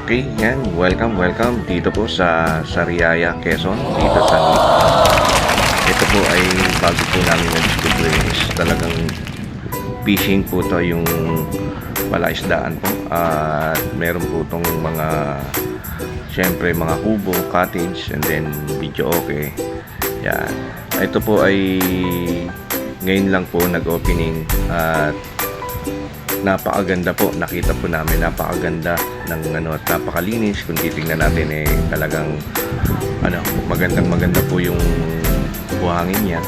Okay, yan. Welcome dito po sa Sariaya, Quezon. Dito sa ito po ay bago po namin nag-discover is talagang fishing po to, yung palaisdaan po. At meron po itong mga syempre mga kubo, cottage, and then video okay. Yan. Ito po ay ngayon lang po nag-opening at napakaganda po, nakita po namin napakaganda ng at napakalinis. Kung titingnan natin talagang maganda po yung buhangin niya,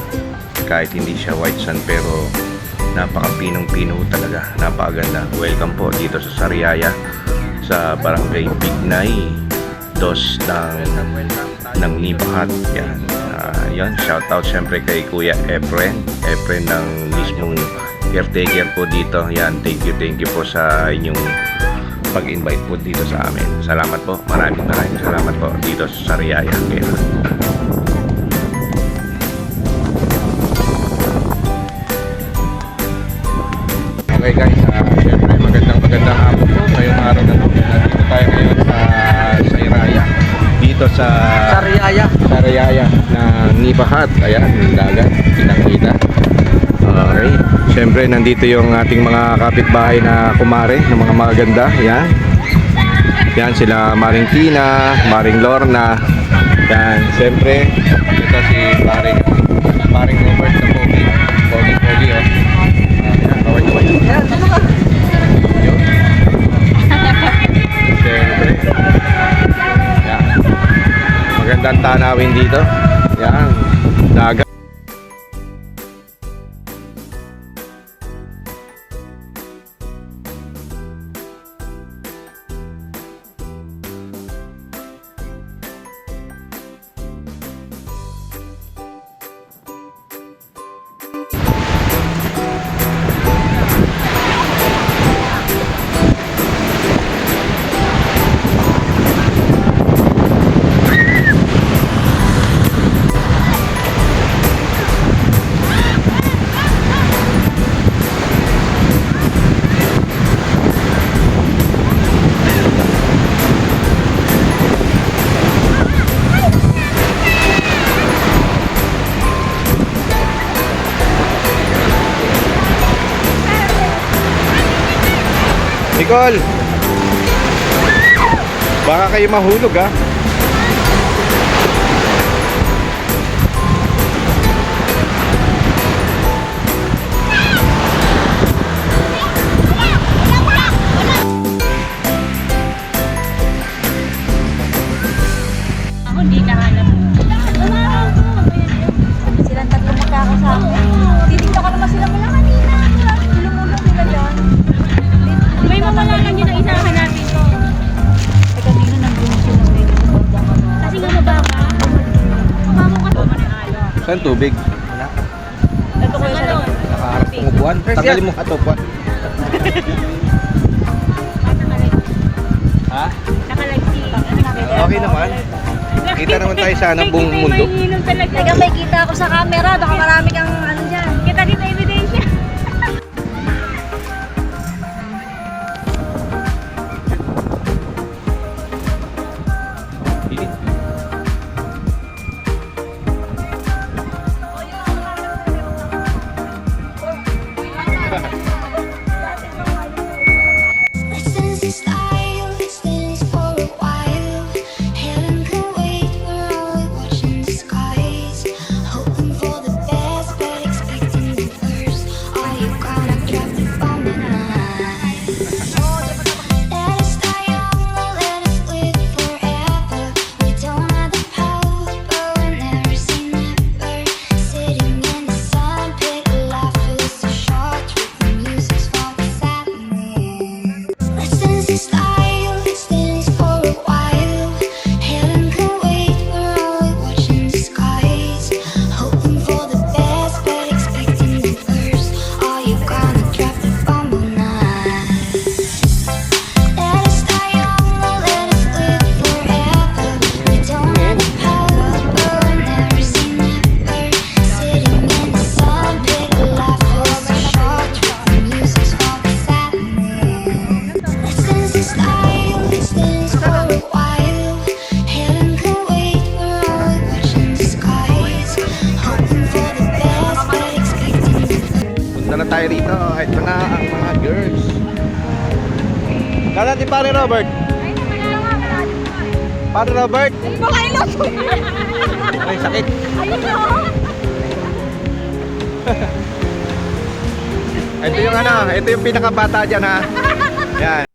kahit hindi siya white sand, pero napakapinong-pino talaga, napakaganda. Welcome po dito sa Sariaya, sa Barangay Bignay Dos ng Nibahat. Yan, shoutout syempre kay Kuya Efren ng mismong caretaker po dito. Yan, thank you po sa inyong pag-invite po dito sa amin. Salamat po, maraming salamat po dito sa Sariaya. Okay guys, syempre magandang hapon po ngayong araw na to. Nandito tayo ngayon sa Sariaya, dito sa Sariaya na Nibahat. Ayan, yung dagat, pinakita. Okay, syempre nandito yung ating mga kapitbahay na kumare, ng mga magaganda. Yan, yan sila Maring Tina, Maring Lorna. Yan, syempre ito si Maring Robert na pogi oh. Yan, kaway yan, syempre yan, magandang tanawin dito. Yan, dagat. Nicole, baka kayo mahulog ha. Ako hindi nahanap. Silang tatlong magkakasama. Titignan ko naman sila mula kanina. Lumulong nila dyan. May mamalalan yun ang isahan natin ko. Eh kanina nandun sila rin. Kasi nga mababa. Mamamo ka naman ng alo. Saan tubig? Ito ko yung sarap. Nakaharap ng upuan. Tanggalin mo katupuan. Ha? Nakalagsi. Okay naman. Kita naman tayo sa buong mundo. Teka, may kita ako sa camera. Baka marami kang ano dyan. Kita dito ebidensya. Hoping for the best, but tayo rito. Ito na ang mga girls. Kala natin pare Robert. Ay, naman nga, malalim mo eh. Pare Robert. Ay, baka ilos. Ay, sakit. Ayun o. Ito yung ano, ito yung pinakabata dyan ha. Yan.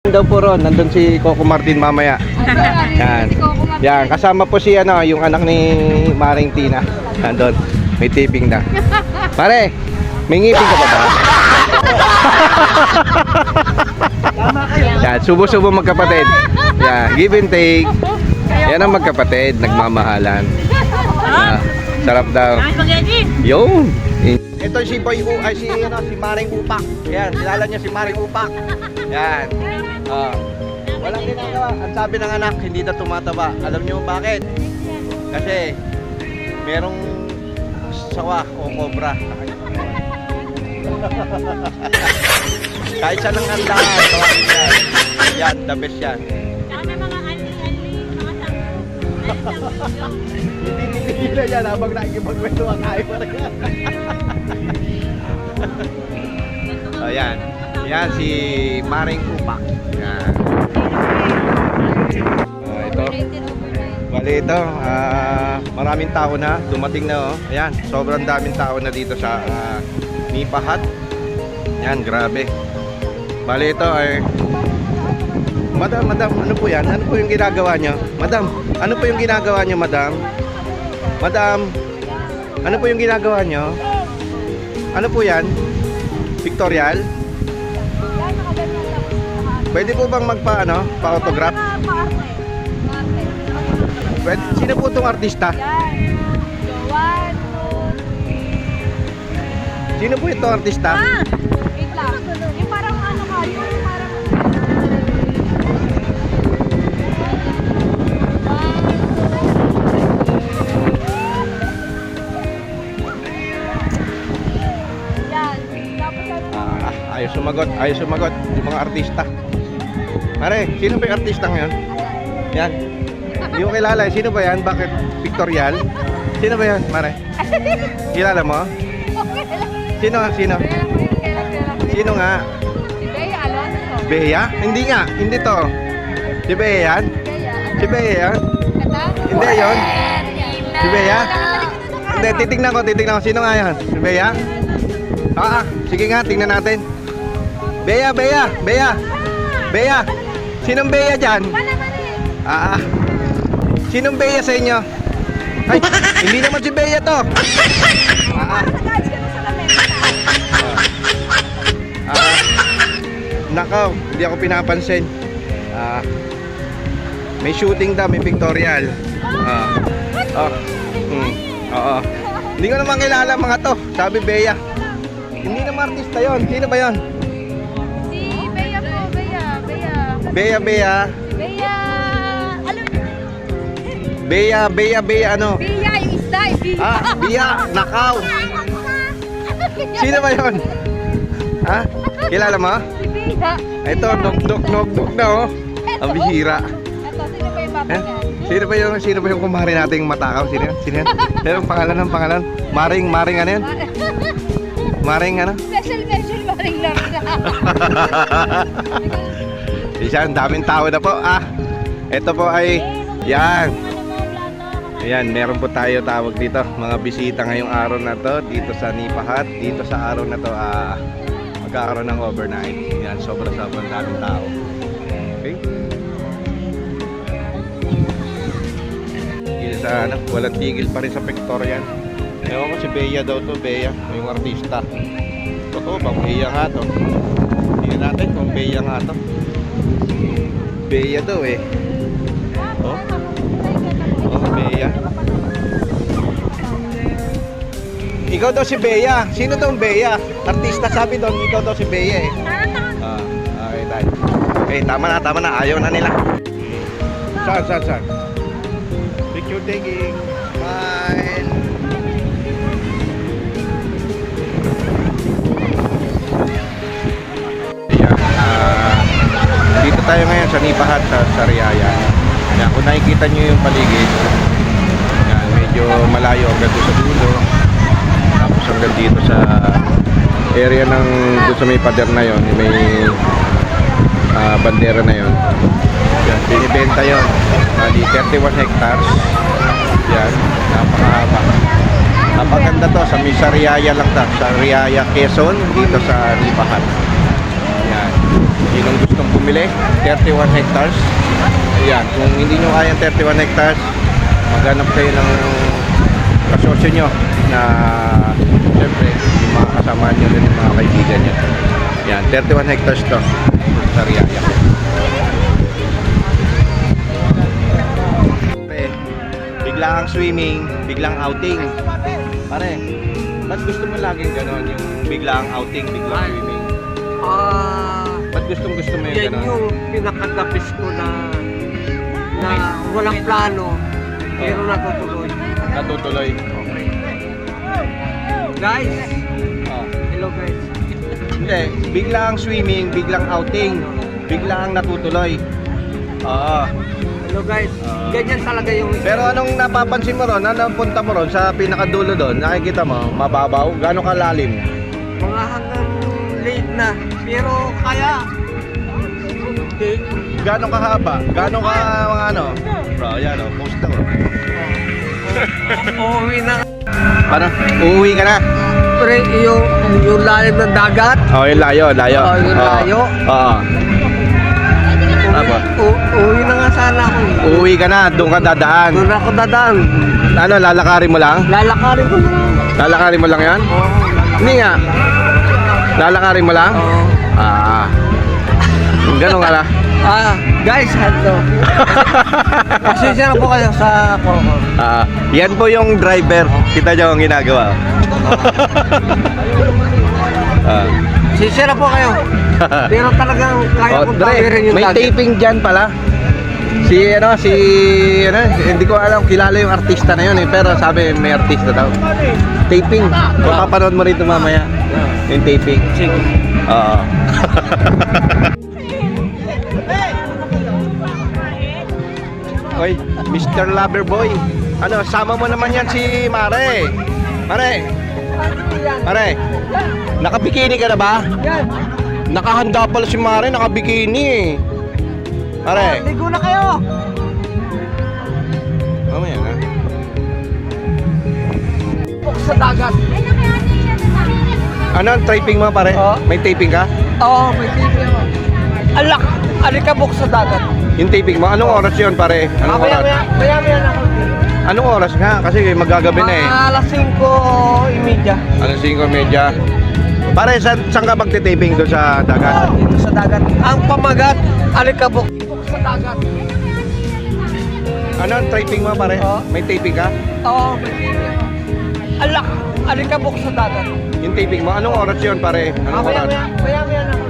Daw po ron, nandun si Coco Martin mamaya. Yan. Yan, kasama po si ano, yung anak ni Maring Tina. Nandun, may taping na. Pare, may ngipin ka ba ba? Yan, subo-subo magkapatid. Yan, give and take. Yan ang magkapatid, nagmamahalan. Sarap daw. Yun. Ito si Boy ay si Maring Upak. Yan, kilala niyo si Maring Upak. Yan. Walang ginagawa. Ang sabi ng anak, hindi na tumataba. Alam niyo bakit? Kasi merong sawa o cobra. Kahit saan ang handa, tawagin yan. Yan, the best yan. Hindi na yan habang nakikipagkwento ang kain pa rin. So yan. Yan si Maring Upak. Yan. Ito. Bali ito. Maraming tao na. Dumating na oh. Ayan. Sobrang daming tao na dito sa Nipahat. Yan. Grabe. Bali ito ay Madam, ano po yan? Ano po yung ginagawa nyo? Madam, ano po yung ginagawa nyo, madam? Madam, ano po yung ginagawa nyo? Ano po yan? Pictorial? Pwede po bang pa-autograph? Pwede, sino po itong artista? Sino po itong artista? Wait lang. Yung parang ano ka, yung parang ayos sumagot yung mga artista. Mare, sino ba yung artista ngayon? Yan. Yung kilala, sino ba yan? Bakit pictorial? Sino ba yan, Mare? Kilala mo? Sino? Sino nga? Si Bea Alonso. Bea? Hindi nga, hindi to. Si Bea yan? Si Bea yan? Hindi yon. Si Bea? Hindi, titignan ko. Sino nga yan? Si Bea? Sige nga, tingnan natin. Bea. Sinong Bea dyan? Sinong Bea sa inyo? Ay, hindi naman si Bea to. Nakaw, hindi ako pinapansin. May shooting daw, may pictorial. Oo. Hindi ko naman kilala mga to. Sabi Bea. Hindi naman artista yon. Sino ba yon? Si Bea po, Bea. Bea. Bea, ano? Bea, yung isda, Bea. Bea, nakaw. Sino ba yon? Kilala mo? Si Bea. Ito, nok na oh. Ang bihira. Ito, sino ba yung papa niya? Sino ba yung kumari nating matakaw? Sino yan? Pero ang pangalan? Maring ano yan? Maring ano? Special maring lang. Isa, ang daming tao na po. Ito po ay yan. Ayan, meron po tayo tawag dito. Mga bisita ngayong araw na to dito sa Nipahat. Dito sa araw na to magkakaroon ng overnight. Yan, sobrang daming tao. Okay? Walang tigil pa rin sa pictorial. Ewan ko si Bea daw to, Bea, yung artista. Totoo ba? Bea nga to. Tingnan natin kung Bea nga to. Bea daw eh. Bea. Ikaw daw si Bea. Sino daw Bea? Artista sabi doon, ikaw daw si Bea eh. Okay tayo. Tama na. Ayaw na nila. Saan? Picture taking. Smile. Dito tayo ngayon sa Nipahat sa Sariaya. Yan, kung nakikita nyo yung paligid, yan, medyo malayo hanggang doon sa dulo. Tapos hanggang dito sa area ng doon sa may pader na yon, may bandera na yon. Yan, binibenta yon. Bali 31 hectares. Yan, napakahaba. Napaganda to, sa Sariaya lang to, Sariaya, Quezon, dito sa Nipahat. Yan. Yun ang gustong bumili, 31 hectares. Ayan, kung hindi nyo kayang 31 hectares, maghanap kayo ng kasosyo nyo na siyempre yung mga kasama nyo rin, yung mga kaibigan nyo. Yan, 31 hectares to sa Riyaya. Biglang swimming, biglang outing. Pare, ba't gusto mo laging ganon? Yung biglang outing, biglang swimming? Ba't gusto mo yung Yan ganon? yung pinakatapis ko na walang plano, pero natutuloy. Natutuloy. Okay. Guys, Oh. hello guys. Hindi, biglang swimming, biglang outing, biglang natutuloy. Oo. Hello guys. Ganyan talaga yung Pero anong napapansin mo ron? Anong punta mo ron sa pinakadulo doon? Nakikita mo, mababaw? Gano'ng kalalim? mga hanggang late na. Pero kaya Gano'ng kahaba? Gano'ng ka mga ano? Bro, yan o, poster o. uuwi na. Paano? Uuwi ka na? Pre, yung lalim ng dagat. Oh, yung layo, layo. Oh, yung layo. Oo. Apa? Uuwi na nga sana ako. Uuwi ka na, doon ka dadaan. Doon ako dadaan. Ano, lalakarin mo lang? Lalakarin ko lang. Lalakarin mo lang yan? Oo. Hindi nga. Lalakarin mo lang? Oo. Gano'n ka na? Guys, hello. Pasensya na po kayo sa ako. Yan po yung driver. Kita nyo ang ginagawa. Pasensya na po kayo. Pero talagang kaya kong tawirin yung may dagat. taping dyan pala. Hindi ko alam, kilala yung artista na yun eh. Pero sabi, may artista daw. Taping. Kung papanood mo rito mamaya. Yung taping. Sige. Oo. Oy, Mr. Loverboy. Ano, sama mo naman yan si Mare. Mare, nakabikini ka na ba? Yan. Nakahanda pala si Mare, nakabikini eh. Mare, Ligo na kayo. mamaya na. Buk sa dagat. Ano ang taping mo pare? Oo. May taping ka? Oo, may TV ako. Alak, alikabok sa dagat. Yung taping mo, anong oras yun pare? Anong oras? Maya na ako. Anong oras nga? Kasi magagabi na eh. Mga alas 5:30. Ano 5:30? Pare, saan ka magtitaping doon sa dagat? Dito sa dagat. Ang pamagat, alikabok. Buk sa dagat. Ano ang taping mo pare? Oo. May taping ka? Oo, may TV ako. Alak, alikabok sa dagat. Yung taping mo, anong oras yun pare? Anong oras? Maya na ako.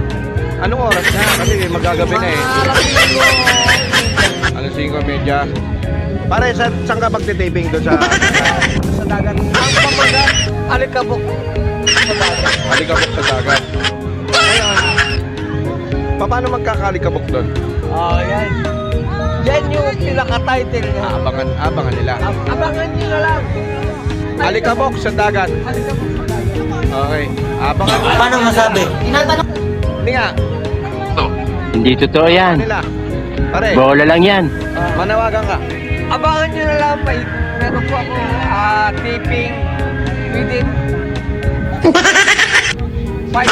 Anong oras nga? Kasi magagabi na eh. Mga alas 5:30. Ano 5:30? Pare, saan ka magtitaping doon sa Sa dagat. Ang pamagat, alikabok sa dagat. alikabok sa dagat? Ngayon, paano magkakalikabok doon? Oh, yan. Yan yung pinaka-title niya. Abangan nila. Abangan nyo na lang. Alikabok sa dagat. Alikabok sa dagat. Okay. Abangan. Paano masabi? Hindi nga. Hindi totoo yan. Nila. Pare, Bola lang yan. manawagan ka. Abangan nyo na lang. Meron po ako tipping within 5.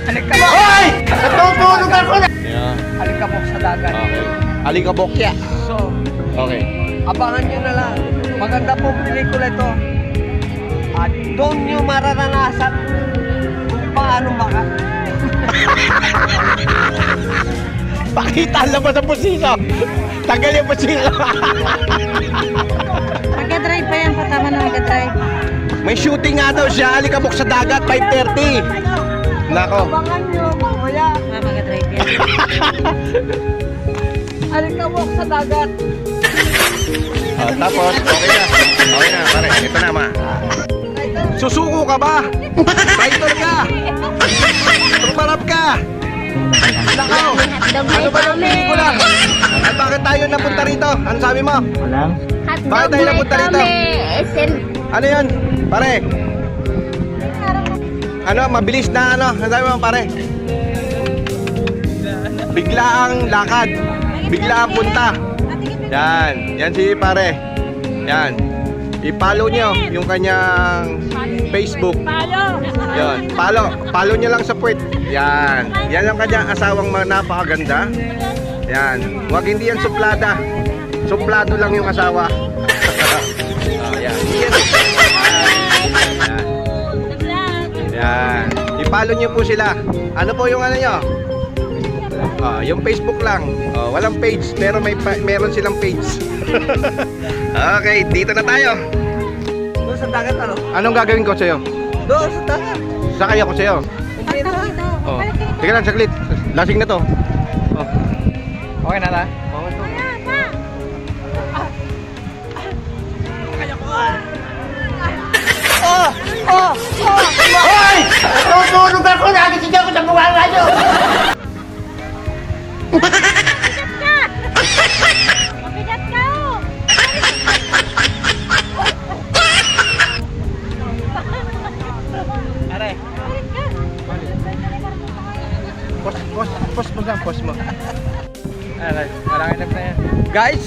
Alikabok. Hoy! Natutulog ako na! Yeah. Alikabok sa dagat. Okay. Alikabok ya. So, Okay. abangan nyo na lang. Maganda pong pelikula ito. At doon nyo mararanasan kung paano maka. Pakita lang ba sa pusino? Tagal yung pusino. Mag-drive pa yan, patama na mag-drive. May shooting nga daw siya. Alikabok sa dagat, 5:30. Nako. Abangan nyo mamaya. Mag-drive yan. Alikabok sa dagat. Tapos, okay na. Okay na, pare. Ito na, ma. Susuko ka ba? Fighter ka! Tumarap ka! Nakaw! Ano ba yung pelikula? At bakit tayo napunta rito? Ano sabi mo? Bakit tayo napunta rito? Ano yun? Pare? Ano? Mabilis na ano? Ano sabi mo, pare? Bigla ang lakad. Bigla ang punta. Yan. Yan si pare. Yan. I-follow nyo yung kanyang Facebook. Palo! Yan, follow nyo lang sa puwet. Yan. Yan ang kanyang asawang napakaganda. Yan. Huwag hindi yan suplada. Suplado lang yung asawa. Yan. Yan. Yan. I-follow nyo po sila. Ano po yung ano nyo? Yung Facebook lang. Walang page, pero meron silang page. Okay, dito na tayo. Doon sa dagat ano? Anong gagawin ko sa'yo? Doon sa dagat. Sakay ako sa'yo. Hindi na. Oh. Sige lang, saglit. Lasing na to. Oh. Okay na ta? Tutulog ako, nagising ako sa buwan nyo! Mabigat ka! Are. Post mo lang, post mo. Marami na yan. Guys,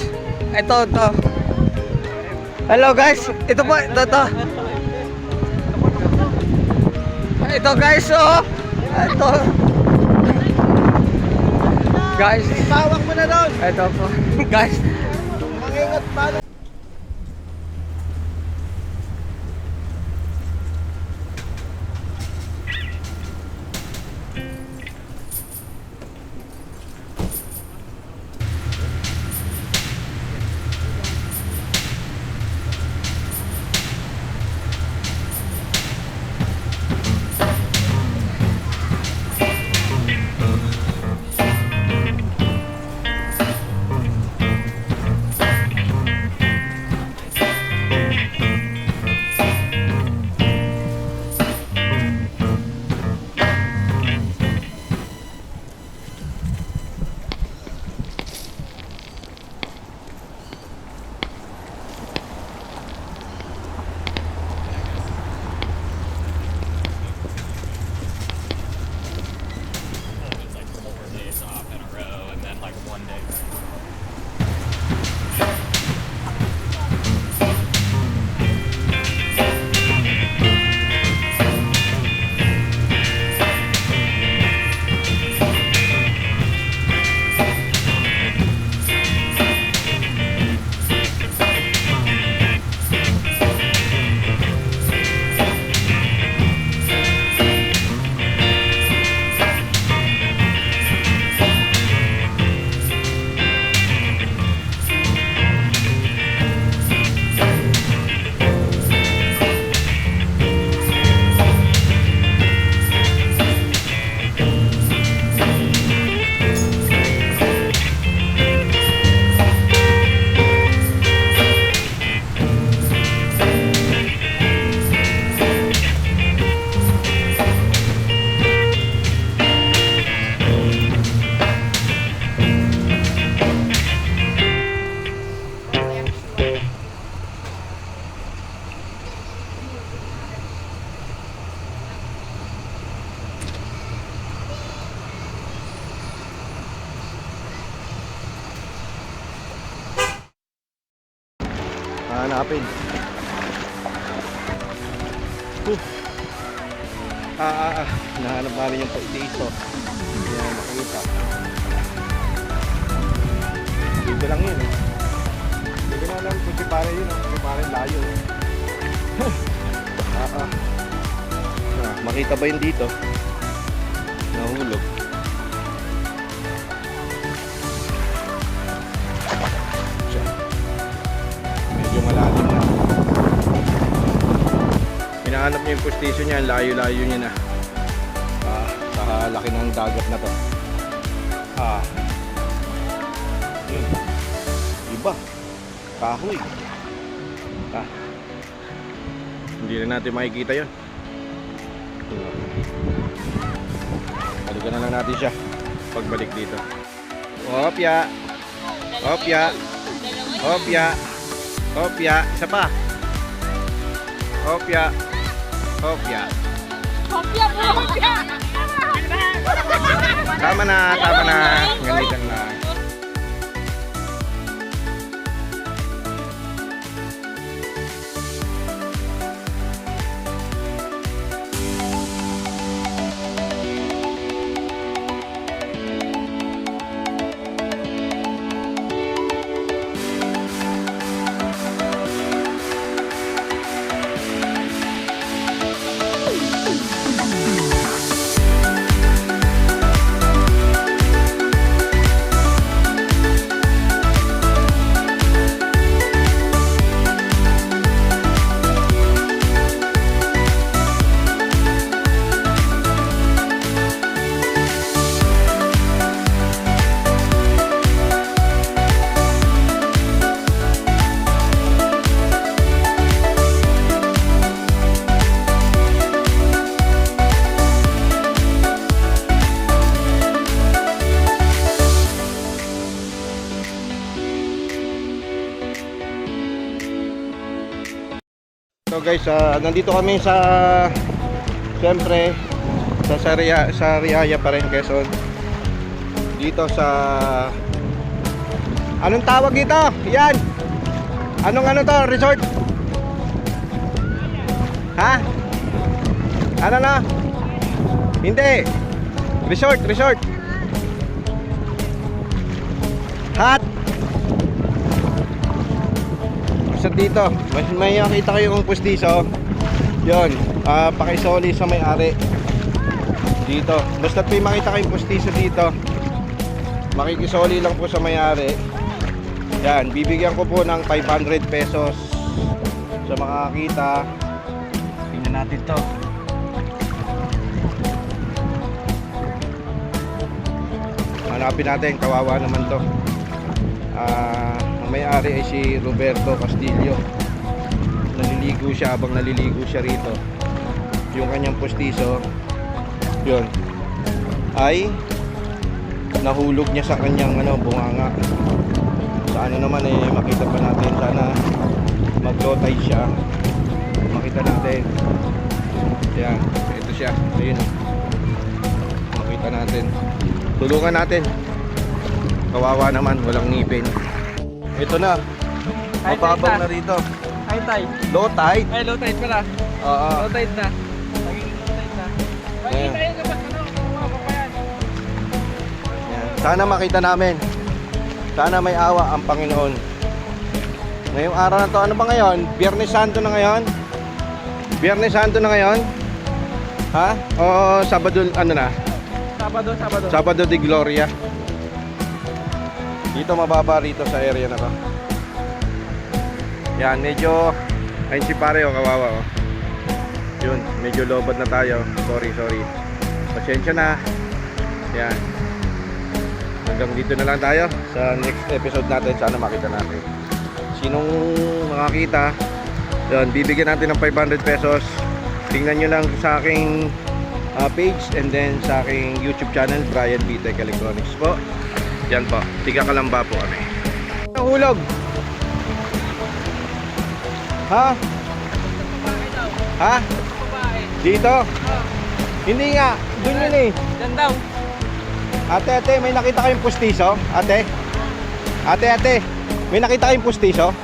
ito. Hello guys, ito po, ito. Ito guys, oh. Ito. Guys, Pawak mo na doon. ito po. Guys, Mangingat pa. Hanapin. Nahanap namin yung dito. Yan, nakita. Dito lang yun. Hindi ko na alam kung si pare yun. Si pare layo. Makita ba yun dito? Nahulog. Medyo malalim na. Hinahanap niya yung postisyon niya, layo-layo niya na. Sa laki ng dagat na to. Iba. Kahoy. Hindi na natin makikita yun. Balikan na lang natin siya pagbalik dito. Hopya. Hopya. Hopya. Hopya. Isa pa. Hopya. Hopya. Kopya po! Kopya! Tama na, tama na. Ganito na. So guys, nandito kami sa, siyempre, sa Riaya pa rin, Quezon. Dito sa, anong tawag dito? Yan. Anong ano to? Resort? Ha? Ano na? Hindi. Resort. Hot. Basta dito, may nakita kayo kung pustiso. Yun, pakisoli sa may-ari. Dito, basta may makita kayong pustiso dito, makikisoli lang po sa may-ari. Yan, bibigyan ko po ng 500 pesos sa makakita. Tingnan natin to. Hanapin natin, kawawa naman to. Ang may-ari ay si Roberto Castillo. Naliligo siya, habang naliligo siya rito, yung kanyang pustiso, yun, ay nahulog niya sa kanyang bunganga. Sa ano naman makita pa natin, sana mag-low tide siya, makita natin. Yan, ito siya, ayun, makita natin, tulungan natin. Kawawa naman, walang ngipin. Ito na, mababaw na rito. High tide. Low tide. Ay, low tide pala. Oo. Low tide na. Naging low tide na. Ayan. Tayo dapat pa yan. Yan. Sana makita namin. Sana may awa ang Panginoon. Ngayong araw na to, ano ba ngayon? Biyernes Santo na ngayon? Biyernes Santo na ngayon? Ha? O Sabado, ano na? Sabado. Sabado de Gloria. Dito mababa rito sa area na to. Yan, medyo, ayun si pare kawawa Yun, medyo lobad na tayo. Sorry. Pasensya na. Yan. Hanggang dito na lang tayo sa next episode natin. Sana makita natin. Sinong makakita, yun, bibigyan natin ng 500 pesos. Tingnan nyo lang sa aking page and then sa aking YouTube channel, Brian B. Tech Electronics po. Yan po, Tiga Kalamba po kami. Nahulog. Ha? Ha? Dito? Hindi nga, dun yun eh. Diyan daw. Ate, may nakita kayong pustiso? Ate, may nakita kayong pustiso?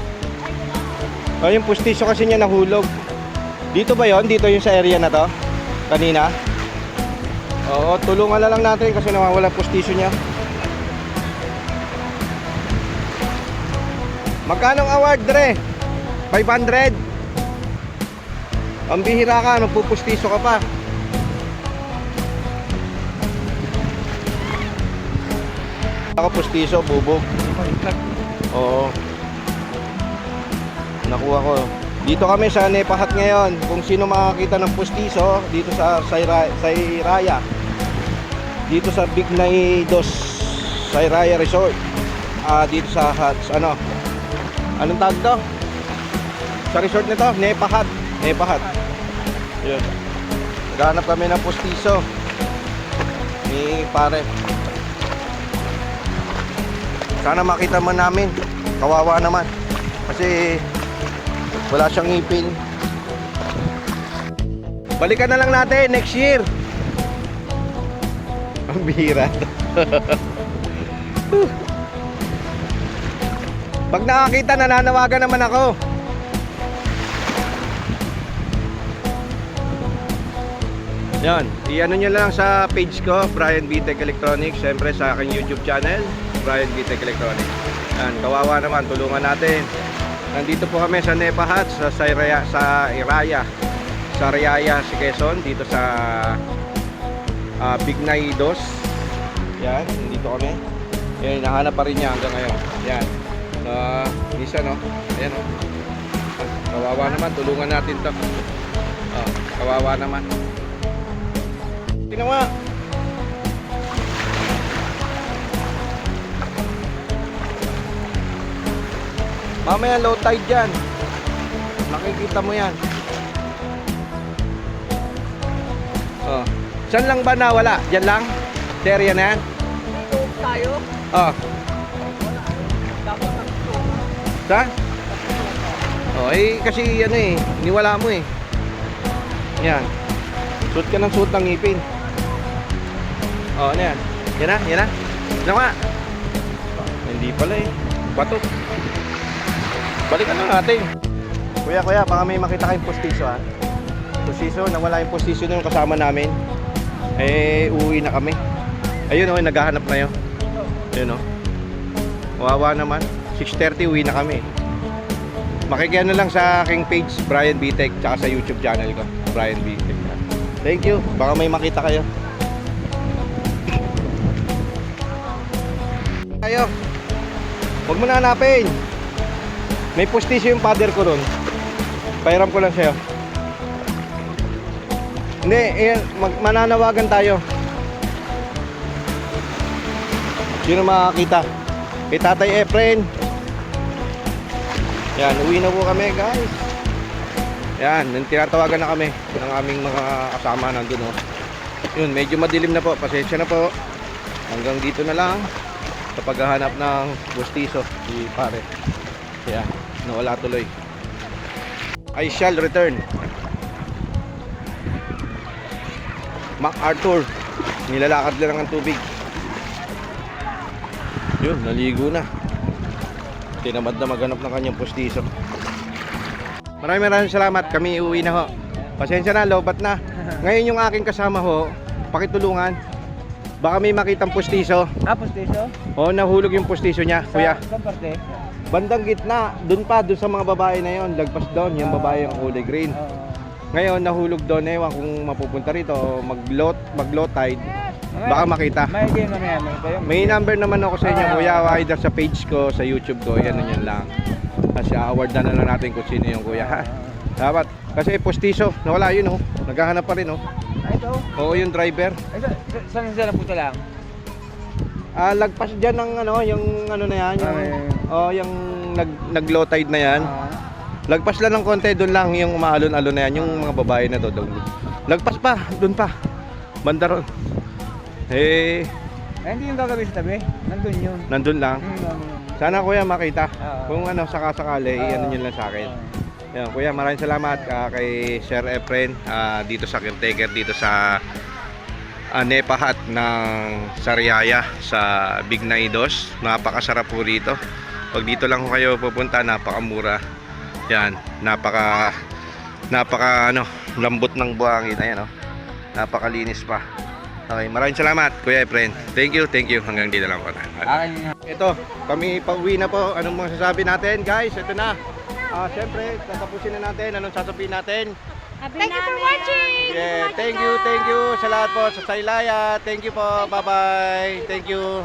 O, yung pustiso kasi niya nahulog. Dito ba yon? Dito yung sa area na to? Kanina? Oo, tulungan na lang natin kasi nawawala pustiso niya. Magkano ang award, Dre? 500? Ang bihira ka, nagpupustiso ka pa. Ako pustiso, bubog. Oo. Nakuha ko. Dito kami sa Nepahat ngayon. Kung sino makakita ng pustiso dito sa Sayraya. Dito sa Bignay Dos Sayraya Resort. Dito sa anong tawag to? Sa resort nito, Nepahat. Yun. Naghanap kami ng pustiso ni pare. Sana makita man namin. Kawawa naman. Kasi wala siyang ngipin. Balikan na lang natin next year. Ang bihira. Pag nakakita, nananawagan naman ako. Yan, i-ano nyo lang sa page ko, Brian B. Tech Electronics. Siyempre sa aking YouTube channel, Brian B. Tech Electronics. Yan, kawawa naman, tulungan natin. Nandito po kami sa Nepahat, sa Iraya, sa Riaya, si Quezon, dito sa Bignay Dos. Yan, nandito kami. Yan, nahanap pa rin niya hanggang ngayon. Yan. Isa no. Ayan no. Kawawa naman, tulungan natin 'to. Kawawa naman. Tinawa. Mamaya low tide dyan. Makikita mo yan. Saan lang ba nawala? Diyan lang? Sa area na yan? Tayo? Sa? Oh, kasi ano iniwala mo Yan. Suot ka ng suot ng ngipin. Oh, ano yan? Yan na, yan na. Ano nga? Hindi pala Bato. Balikan na natin. Kuya, baka may makita kayong postiso Postiso, nawala yung postiso nung kasama namin. Uuwi na kami. Ayun naghahanap na yun. Ayun Wawa naman. 6:30 uwi na kami. Makikiano lang sa aking page, Brian Bitek, tsaka sa YouTube channel ko, Brian Bitek. Thank you. Baka may makita kayo. Huwag mo na hanapin. May postisyo yung father ko ron. Pairam ko lang sa'yo. Hindi, mananawagan tayo. Sino makakita? Kay Tatay Efren. Yan, uwi na po kami guys. Yan, tinatawagan na kami ng aming mga kasama nandun Yun, medyo madilim na po. Pasensya na po. Hanggang dito na lang sa paghahanap ng postiso si pare. Yan, nawala tuloy. I shall return. MacArthur, nilalakad lang ang tubig. Yun, naligo na. Tinamad na maghanap ng kanyang postiso. Maraming salamat. Kami uuwi na ho. Pasensya na, lobat na. Ngayon yung aking kasama pakitulungan. Baka may makitang postiso. Postiso? Oo, nahulog yung postiso niya, kuya. Saan parte? Bandang gitna, dun sa mga babae na yon, lagpas doon, yung babae yung kulay green. Ngayon nahulog doon, ewan kung mapupunta rito, mag-low tide, baka makita. May number naman ako sa inyo, kuya, either sa page ko, sa YouTube ko, yan lang. Kasi award na lang natin kung sino yung kuya, ha? Dapat, kasi postiso, nawala yun, naghahanap pa rin, Ito? Oo, yung driver. Saan sila punta lang? Lagpas dyan ng yung na yan, yung nag-low tide na yan. Lagpas lang ng konti, doon lang yung umaalon-alon na yan, yung mga babae na to. Lagpas pa, doon pa. Banda ron. Hindi yung gagawin sa tabi. Nandun yun. Nandun lang. Sana kuya makita. Oo. Kung sakasakali, ano nyo lang sa akin. Yan, kuya, maraming salamat kay Sir Efren dito sa caretaker, dito sa Nepa Hut ng Sariaya sa Bignaidos. Napakasarap po rito. Pag dito lang kayo pupunta, napakamura. Yan, napaka lambot ng buhangin. Ayan napakalinis pa. Okay, maraming salamat Kuya Efren. Thank you. Hanggang dito lang po. Ito, kami pauwi na po. Anong masasabi natin, guys? Ito na. Siyempre, tatapusin na natin. Anong sasabihin natin? Thank you for watching! Yeah, thank you sa lahat po sa Saylaya. Thank you po. Bye-bye. Thank you.